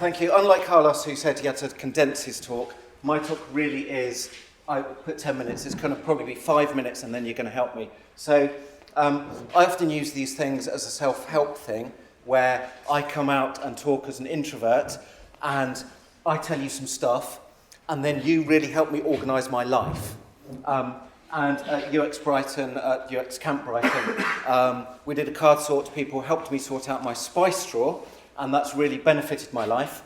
Thank you. Unlike Carlos, who said he had to condense his talk, my talk really is, I put 10 minutes, it's going to probably be 5 minutes and then you're going to help me. So I often use these things as a self-help thing, where I come out and talk as an introvert and I tell you some stuff and then you really help me organise my life. And at UX Brighton, at UX Camp Brighton, we did a card sort. People helped me sort out my spice straw, and that's really benefited my life.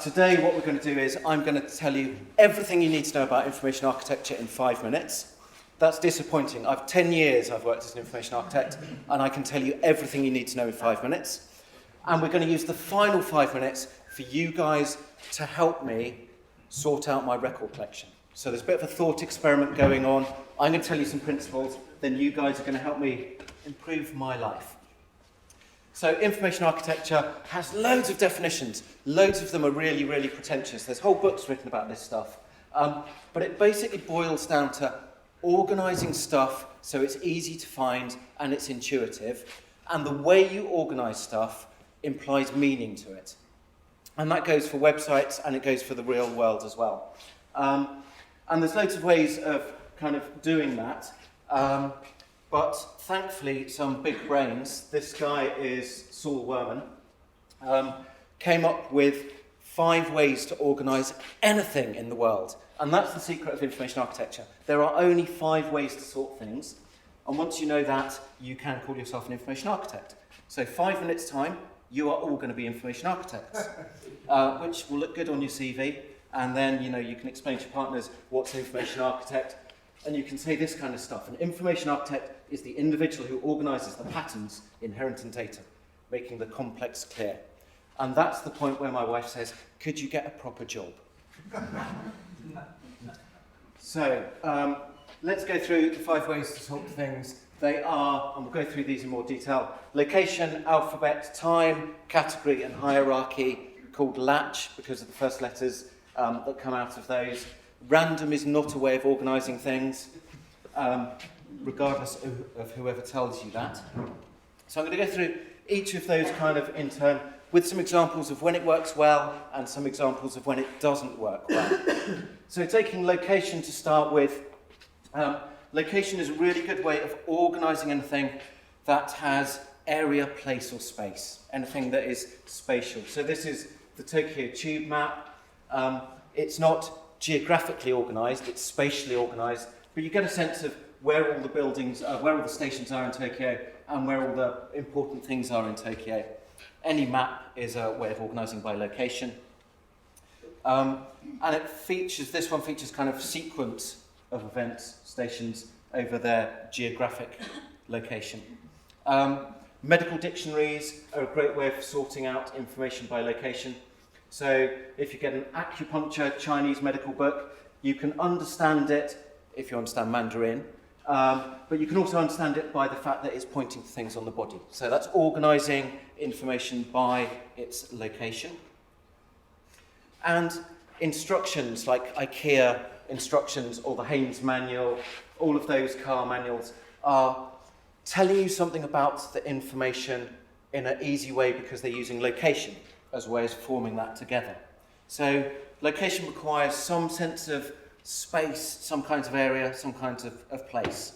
Today, what we're going to do is I'm going to tell you everything you need to know about information architecture in 5 minutes. That's disappointing. 10 years I've worked as an information architect, and I can tell you everything you need to know in 5 minutes. And we're going to use the final 5 minutes for you guys to help me sort out my record collection. So there's a bit of a thought experiment going on. I'm going to tell you some principles, then you guys are going to help me improve my life. So information architecture has loads of definitions. Loads of them are really, really pretentious. There's whole books written about this stuff. But it basically boils down to organising stuff so it's easy to find and it's intuitive. And the way you organise stuff implies meaning to it. And that goes for websites and it goes for the real world as well. And there's loads of ways of kind of doing that. But thankfully, some big brains, this guy is Saul Werman, came up with 5 ways to organise anything in the world. And that's the secret of information architecture. There are only 5 ways to sort things. And once you know that, you can call yourself an information architect. So 5 minutes' time, you are all going to be information architects, which will look good on your CV. And then, you can explain to your partners what's an information architect. And you can say this kind of stuff. An information architect is the individual who organises the patterns inherent in data, making the complex clear. And that's the point where my wife says, could you get a proper job? So, let's go through the 5 ways to sort things. They are, and we'll go through these in more detail, location, alphabet, time, category, and hierarchy, called latch because of the first letters that come out of those. Random is not a way of organising things, regardless of whoever tells you that. So I'm going to go through each of those kind of in turn with some examples of when it works well and some examples of when it doesn't work well. So taking location to start with, location is a really good way of organising anything that has area, place or space, anything that is spatial. So this is the Tokyo Tube map. It's not geographically organised, it's spatially organised, but you get a sense of where all the buildings, where all the stations are in Tokyo and where all the important things are in Tokyo. Any map is a way of organising by location. And this one features kind of sequence of events, stations over their geographic location. Medical dictionaries are a great way of sorting out information by location. So if you get an acupuncture Chinese medical book, you can understand it if you understand Mandarin, but you can also understand it by the fact that it's pointing to things on the body. So that's organising information by its location. And instructions like IKEA instructions or the Haynes manual, all of those car manuals are telling you something about the information in an easy way because they're using location as ways of forming that together. So location requires some sense of space, some kinds of area, some kinds of place.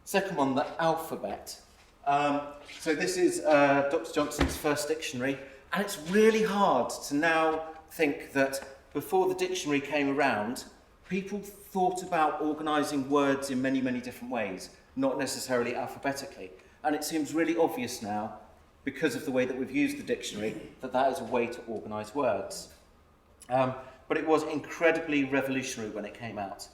Second one, the alphabet. So this is Dr. Johnson's first dictionary, and it's really hard to now think that before the dictionary came around, people thought about organising words in many, many different ways, not necessarily alphabetically. And it seems really obvious now, because of the way that we've used the dictionary, that is a way to organise words. But it was incredibly revolutionary when it came out.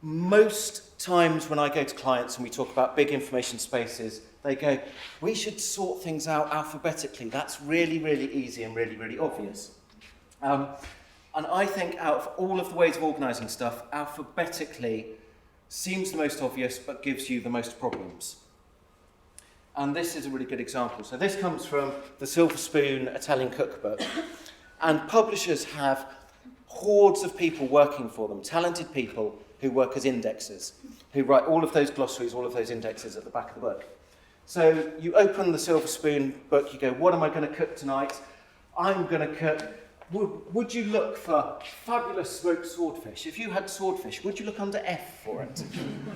Most times when I go to clients and we talk about big information spaces, they go, we should sort things out alphabetically. That's really, really easy and really, really obvious. And I think out of all of the ways of organising stuff, alphabetically seems the most obvious but gives you the most problems. And this is a really good example. So this comes from the Silver Spoon Italian cookbook. And publishers have hordes of people working for them, talented people who work as indexers, who write all of those glossaries, all of those indexes at the back of the book. So you open the Silver Spoon book, you go, what am I going to cook tonight? I'm going to cook, would you look for fabulous smoked swordfish? If you had swordfish, would you look under F for it?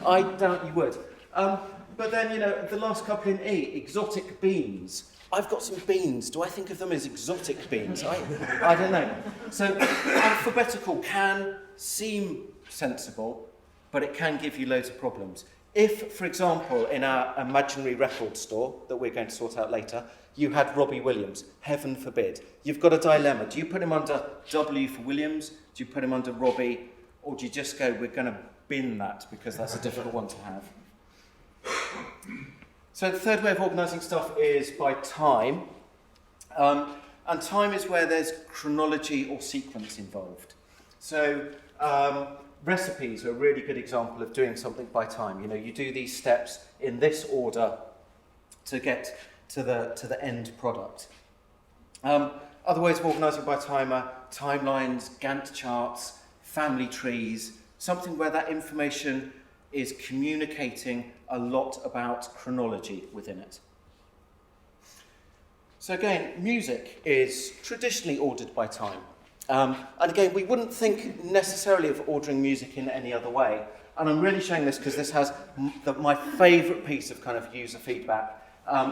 I doubt you would. But then, you know, the last couple in E, exotic beans. I've got some beans. Do I think of them as exotic beans? I don't know. So alphabetical can seem sensible, but it can give you loads of problems. If, for example, in our imaginary record store that we're going to sort out later, you had Robbie Williams, heaven forbid, you've got a dilemma. Do you put him under W for Williams? Do you put him under Robbie? Or do you just go, we're going to bin that because that's a difficult one to have? So the third way of organising stuff is by time. And time is where there's chronology or sequence involved. So recipes are a really good example of doing something by time. You know, you do these steps in this order to get to the end product. Other ways of organising by time are timelines, Gantt charts, family trees, something where that information is communicating a lot about chronology within it. So again, music is traditionally ordered by time. And again, we wouldn't think necessarily of ordering music in any other way. And I'm really showing this because this has my favourite piece of kind of user feedback.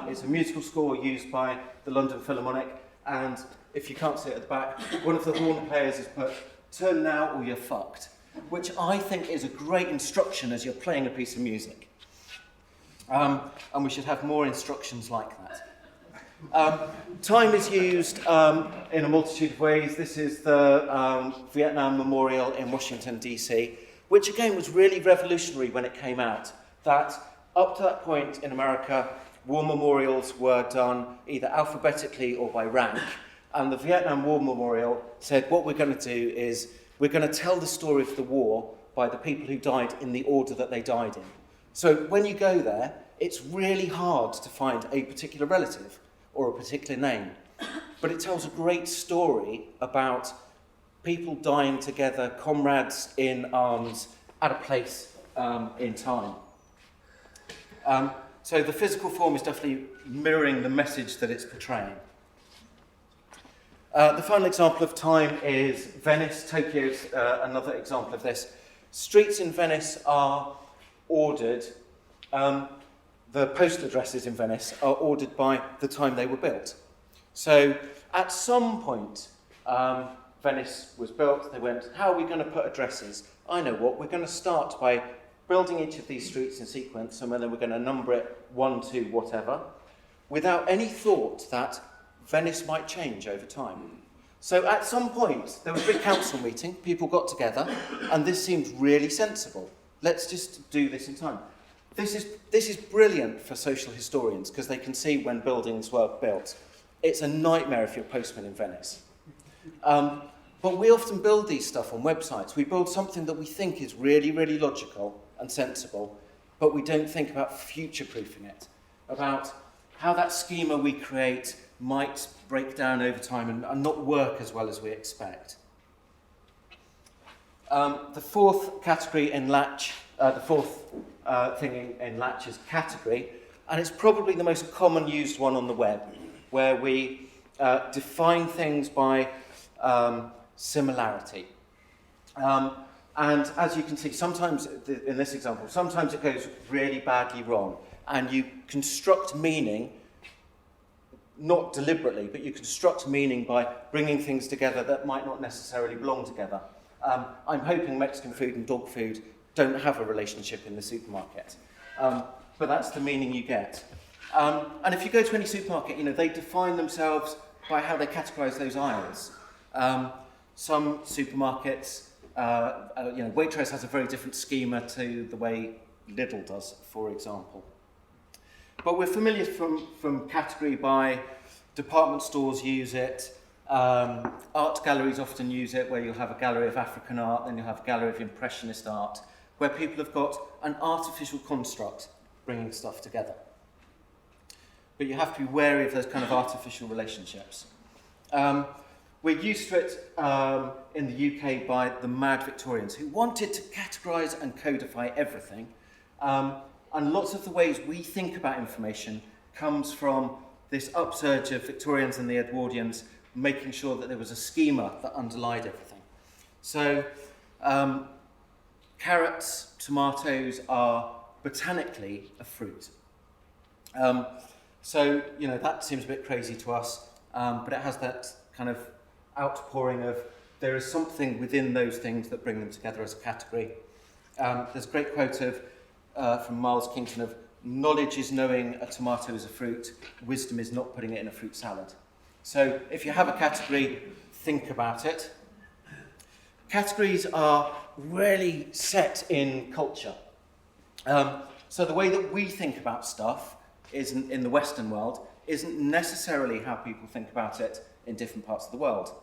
It's a musical score used by the London Philharmonic. And if you can't see it at the back, one of the horn players has put, "Turn now or you're fucked," which I think is a great instruction as you're playing a piece of music. And we should have more instructions like that. Time is used in a multitude of ways. This is the Vietnam Memorial in Washington, D.C., which again was really revolutionary when it came out. That up to that point in America, war memorials were done either alphabetically or by rank. And the Vietnam War Memorial said, what we're going to do is we're going to tell the story of the war by the people who died in the order that they died in. So when you go there, it's really hard to find a particular relative or a particular name. But it tells a great story about people dying together, comrades in arms, at a place in time. So the physical form is definitely mirroring the message that it's portraying. The final example of time is Venice. Tokyo's another example of this. Streets in Venice are ordered, the postal addresses in Venice are ordered by the time they were built. So at some point, Venice was built, they went, how are we going to put addresses? I know what, we're going to start by building each of these streets in sequence, and then we're going to number it 1, 2, whatever, without any thought that Venice might change over time. So at some point, there was a big council meeting, people got together, and this seemed really sensible. Let's just do this in time. This is brilliant for social historians, because they can see when buildings were built. It's a nightmare if you're a postman in Venice. But we often build these stuff on websites. We build something that we think is really, really logical and sensible, but we don't think about future-proofing it, about how that schema we create might break down over time and not work as well as we expect. The fourth category in Latch, the fourth thing in Latch is category, and it's probably the most common used one on the web, where we define things by similarity. And as you can see, sometimes, in this example, sometimes it goes really badly wrong, and you construct meaning, not deliberately, but you construct meaning by bringing things together that might not necessarily belong together. I'm hoping Mexican food and dog food don't have a relationship in the supermarket, but that's the meaning you get. And if you go to any supermarket, you know, they define themselves by how they categorize those aisles. Some supermarkets, you know, Waitrose has a very different schema to the way Lidl does, for example. But we're familiar from category by department stores use it, art galleries often use it, where you'll have a gallery of African art, then you'll have a gallery of Impressionist art, where people have got an artificial construct bringing stuff together. But you have to be wary of those kind of artificial relationships. We're used to it in the UK by the mad Victorians who wanted to categorise and codify everything. And lots of the ways we think about information comes from this upsurge of Victorians and the Edwardians making sure that there was a schema that underlied everything. So carrots, tomatoes are botanically a fruit. So, that seems a bit crazy to us, but it has that kind of outpouring of there is something within those things that bring them together as a category. There's a great quote from Miles Kington of, knowledge is knowing a tomato is a fruit, wisdom is not putting it in a fruit salad. So if you have a category, think about it. Categories are really set in culture. So the way that we think about stuff in the Western world isn't necessarily how people think about it in different parts of the world.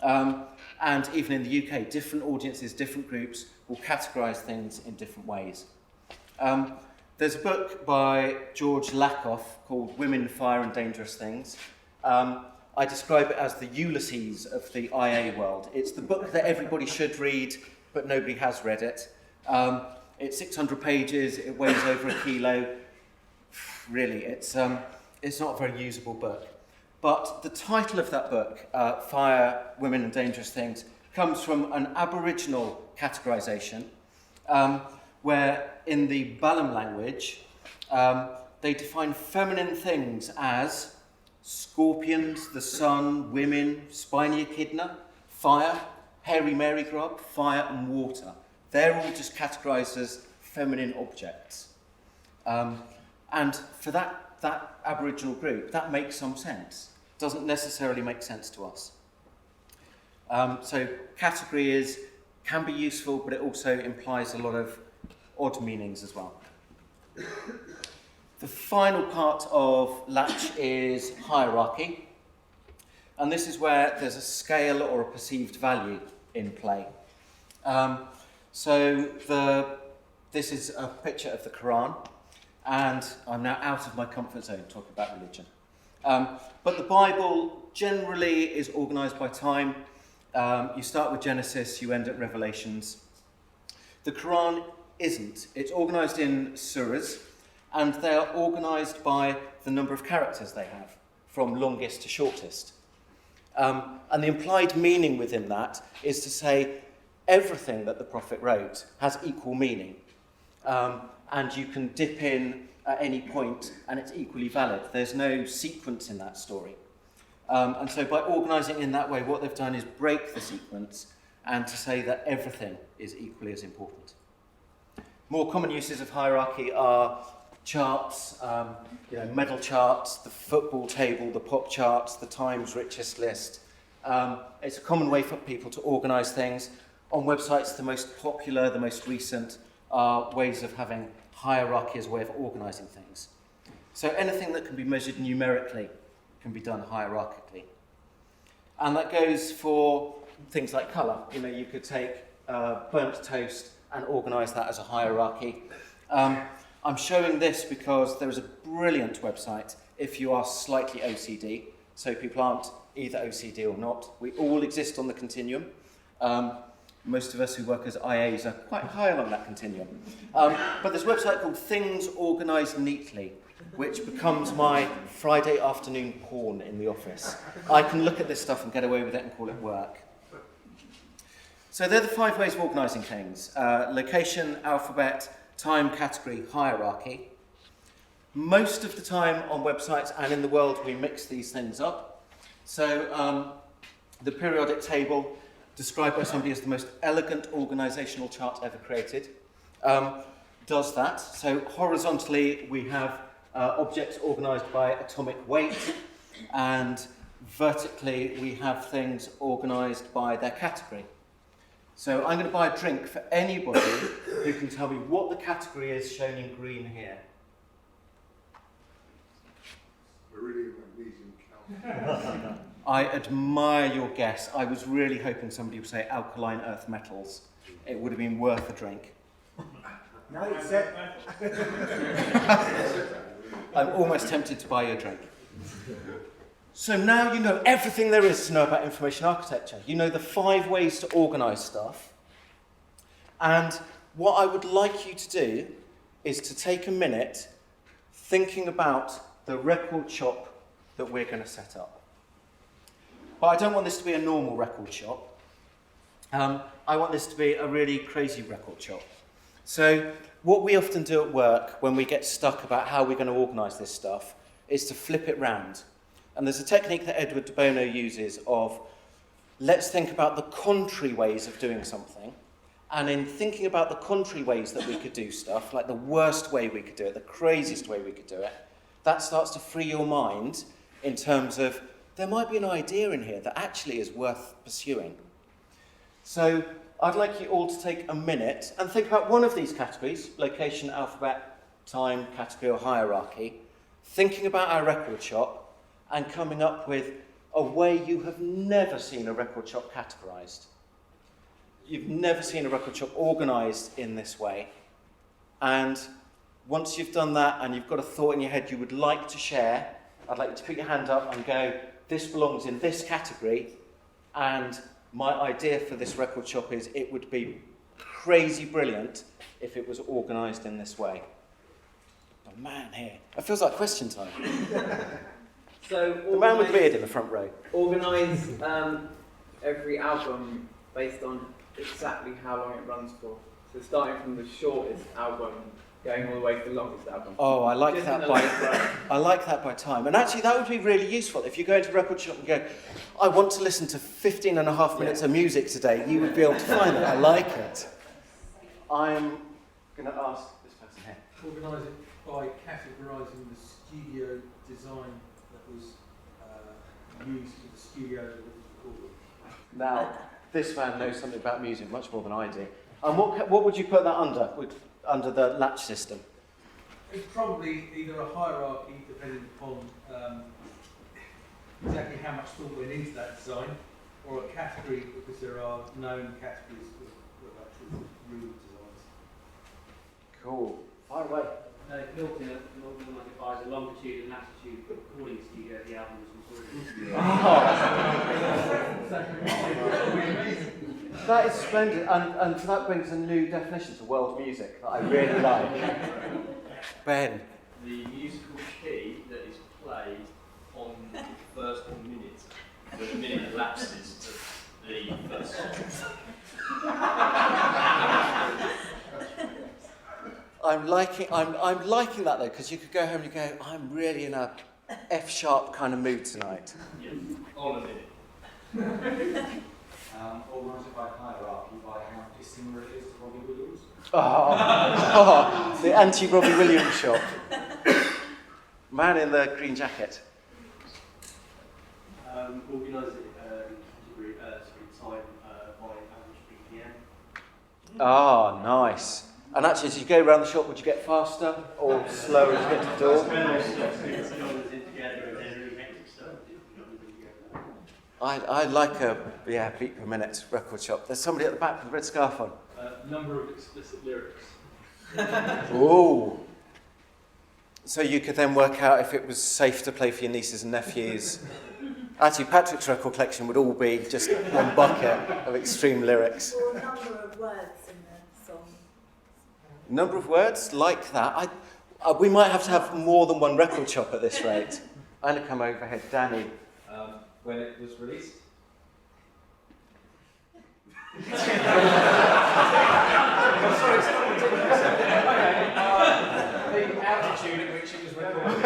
And even in the UK, different audiences, different groups will categorise things in different ways. There's a book by George Lakoff called Women, Fire and Dangerous Things. I describe it as the Ulysses of the IA world. It's the book that everybody should read, but nobody has read it. It's 600 pages, it weighs over a kilo. Really, it's not a very usable book. But the title of that book, Fire, Women and Dangerous Things, comes from an Aboriginal categorisation where in the Balam language, they define feminine things as scorpions, the sun, women, spiny echidna, fire, hairy Mary grub, fire and water. They're all just categorised as feminine objects. And for that Aboriginal group, that makes some sense. Doesn't necessarily make sense to us. So category can be useful, but it also implies a lot of odd meanings as well. The final part of Latch is hierarchy. And this is where there's a scale or a perceived value in play. This is a picture of the Quran, and I'm now out of my comfort zone talking about religion. But the Bible generally is organised by time. You start with Genesis, you end at Revelations. The Quran isn't. It's organised in surahs, and they are organised by the number of characters they have, from longest to shortest. And the implied meaning within that is to say everything that the Prophet wrote has equal meaning. And you can dip in at any point and it's equally valid. There's no sequence in that story. And so by organising in that way, what they've done is break the sequence and to say that everything is equally as important. More common uses of hierarchy are charts, medal charts, the football table, the pop charts, the Times richest list. It's a common way for people to organise things. On websites, the most popular, the most recent, are ways of having hierarchy as a way of organising things. So anything that can be measured numerically can be done hierarchically. And that goes for things like colour. You could take burnt toast and organise that as a hierarchy. I'm showing this because there is a brilliant website if you are slightly OCD, so people aren't either OCD or not. We all exist on the continuum. Most of us who work as IAs are quite high along that continuum. But there's a website called Things Organised Neatly, which becomes my Friday afternoon porn in the office. I can look at this stuff and get away with it and call it work. So they're the 5 ways of organising things. Location, alphabet, time, category, hierarchy. Most of the time on websites and in the world we mix these things up. So the periodic table, described by somebody as the most elegant organisational chart ever created, does that. So horizontally we have objects organised by atomic weight, and vertically we have things organised by their category. So I'm going to buy a drink for anybody who can tell me what the category is shown in green here. Beryllium, magnesium, I admire your guess. I was really hoping somebody would say alkaline earth metals. It would have been worth a drink. No, you said. I'm almost tempted to buy you a drink. So now you know everything there is to know about information architecture. You know the 5 ways to organise stuff. And what I would like you to do is to take a minute thinking about the record shop that we're going to set up. But I don't want this to be a normal record shop. I want this to be a really crazy record shop. So what we often do at work when we get stuck about how we're going to organise this stuff is to flip it round. And there's a technique that Edward de Bono uses of, let's think about the contrary ways of doing something. And in thinking about the contrary ways that we could do stuff, like the worst way we could do it, the craziest way we could do it, that starts to free your mind in terms of, there might be an idea in here that actually is worth pursuing. So I'd like you all to take a minute and think about one of these categories, location, alphabet, time, category or hierarchy, thinking about our record shop and coming up with a way you have never seen a record shop categorised. You've never seen a record shop organised in this way. And once you've done that and you've got a thought in your head you would like to share, I'd like you to put your hand up and go, this belongs in this category, and my idea for this record shop is it would be crazy brilliant if it was organised in this way. Oh man, here. It feels like question time. So The man with the beard in the front row. Organise every album based on exactly how long it runs for. So starting from the shortest album, going all the way to the longest album. Oh, I like Just that in a by length range. I like that by time. And actually that would be really useful. If you go into a record shop and go, I want to listen to 15 and a half minutes of music today, you would be able to find that. I like it. I'm going to ask this person here. Organise it by categorising the studio design that was used for the studio that was recorded. Now, this man knows something about music much more than I do. And what would you put that under? Under the latch system? It's probably either a hierarchy, depending upon exactly how much thought went into that design, or a category, because there are known categories of actual real designs. Cool. Fire away. Built in modifies the longitude and latitude recording studio the album was recorded. That is splendid, and that brings a new definition to world music that I really like. Ben. The musical key that is played on the first minute, when the minute elapses to the first song. I'm liking that though, because you could go home and you go, I'm really in a F-sharp kind of mood tonight. Yeah, on a minute. Organise it by hierarchy, by how dissimilar it is to Robbie Williams. The anti-Robbie Williams shop. Man in the green jacket. Organise it category, time by average BPM. Oh, nice. And actually, as you go around the shop, would you get faster or slower as you get to the door? I like a beat per minute record shop. There's somebody at the back with a red scarf on. Number of explicit lyrics. Ooh. So you could then work out if it was safe to play for your nieces and nephews. Actually, Patrick's record collection would all be just one bucket of extreme lyrics. Or a number of words in the song. Number of words like that. We might have to have more than one record shop at this rate. I'm going to come overhead. Danny. When it was released? The altitude at which it was recorded.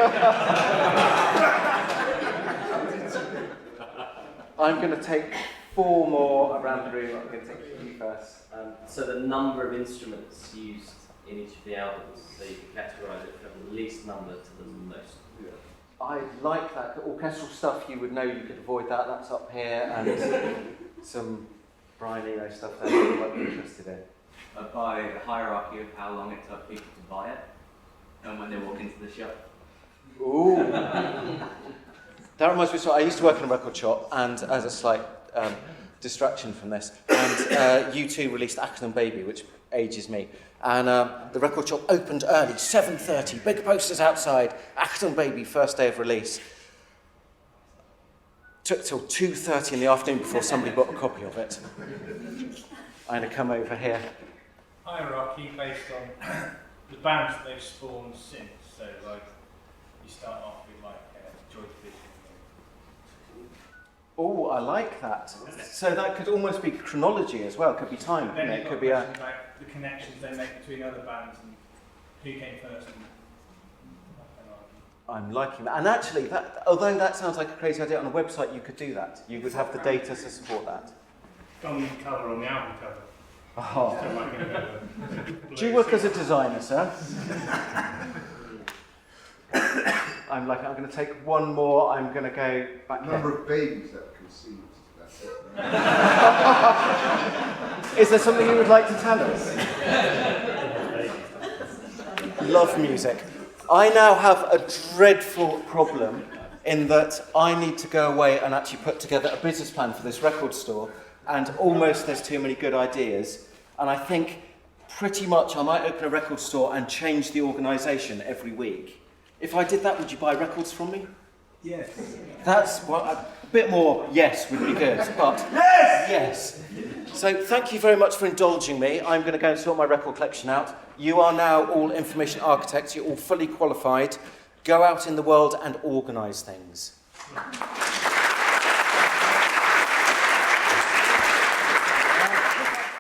I'm going to take 4 more around the room. I'm going to take you first. So the number of instruments used in each of the albums, so you can categorise it from the least number to the most. I like that. The orchestral stuff, you would know you could avoid that. That's up here. And some Brian Eno stuff there that you might be interested in. By the hierarchy of how long it took people to buy it, and when they walk into the shop. Ooh. That reminds me, so I used to work in a record shop, and as a slight distraction from this, and U2 released Acton Baby, which ages me. And the record shop opened early, 7:30, big posters outside, Acton Baby, first day of release. Took till 2:30 in the afternoon before somebody bought a copy of it. I'm going to come over here. Hierarchy based on the bands that they've spawned since. So like you start off with like Joy Division. Oh, I like that. So that could almost be chronology as well. It could be time. Then It you've could got be a. questions about the connections they make between other bands and who came first. And I'm liking that. And actually, that although that sounds like a crazy idea, on a website you could do that. You would have the data to support that. Common colour on the album cover. Oh. So like Do you work as a designer, sir? I'm going to take one more. I'm going to go back here. Number of babies that are conceived. That's it. Is there something you would like to tell us? Love music. I now have a dreadful problem in that I need to go away and actually put together a business plan for this record store, and almost there's too many good ideas. And I think pretty much I might open a record store and change the organisation every week. If I did that, would you buy records from me? Yes. That's well, a bit more yes would be good, but yes. So thank you very much for indulging me. I'm going to go and sort my record collection out. You are now all information architects. You're all fully qualified. Go out in the world and organise things.